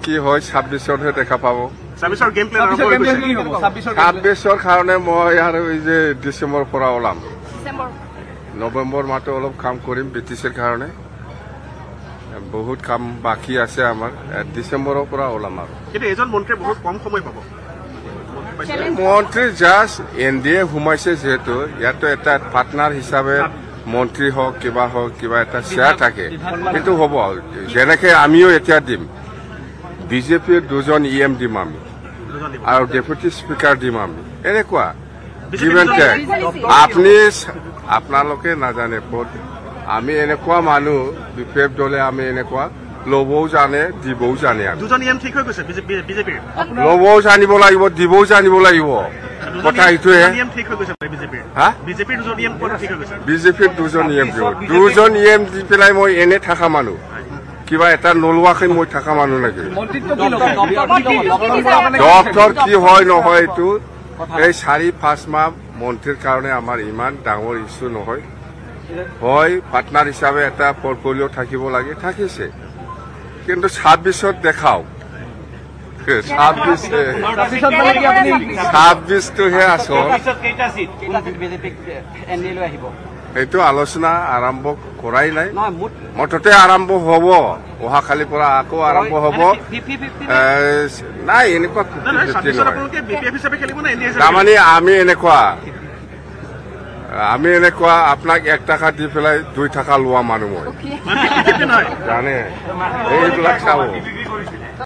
কি হয় 26-হে দেখা পাব। 26-ৰ গেম প্লেন আৰম্ভ হৈ গৈছে। 26-ৰ কাৰণে মই আৰু এই যে ডিচেম্বৰৰ পৰা ওলাম। নৱেম্বৰ মাহটো অলপ কাম কৰিম বিটিচিৰ কাৰণে। বহুত কাম বাকী আছে আমাৰ। ডিচেম্বৰৰ পৰা ওলাম আৰু। কিন্তু এজন মন্ত্ৰীয়ে বহুত কম সময় পাব। মন্ত্ৰী জাষ্ট NDA সোমাইছে যিহেতু ইয়াতো এটা পাৰ্টনাৰ হিচাপে মন্ত্ৰী হওক কিবা এটা শ্বেয়াৰ থাকে সেইটো হ'ব। যেনেকে আমিও এতিয়া দিম বিজেপিৰ 2জন EM দিম আমি আৰু ডেপুটি স্পিকাৰ দিম আমি এনেকুৱা আপোনালোকে নাজানে আমি এনেকুৱা মানুহ বিপেপ দলে আমি এনেকুৱা ল'বও জানে দিবও জানে। 2জন EM ঠিক হৈ গৈছে বিজেপিৰ। ল'বও জানিব লাগিব দিবও জানিব লাগিব কথা এইটোৱে। বিজেপিৰ 2জন EM ঠিক হৈ গৈছে। বিজেপিৰ 2জন EM দিব 2জন EM দি পেলাই মই এনে থকা মানুহ কিবা এটা নলোৱাকৈ মই থকা মানুহ নেকি? ডক্টৰ কি হয় নহয় এইটো এই 4-5 মাহ মন্ত্ৰীৰ কাৰণে আমাৰ ইমান ডাঙৰ ইছ্যু নহয়। হয় পাৰ্টনাৰ হিচাপে এটা পৰ্টফলিঅ' থাকিব লাগে থাকিছে কিন্তু 26ত দেখাও 26টোহে আচল। সেইটো আলোচনা আৰম্ভ কৰাই নাই মুঠতে আৰম্ভ হ'ব অহাকালিৰ পৰা আকৌ আৰম্ভ হ'ব। নাই এনেকুৱা তাৰমানে আমি এনেকুৱা আপোনাক 1 টকা দি পেলাই 2 টকা লোৱা মানুহ মই জানে এইবিলাক চাব।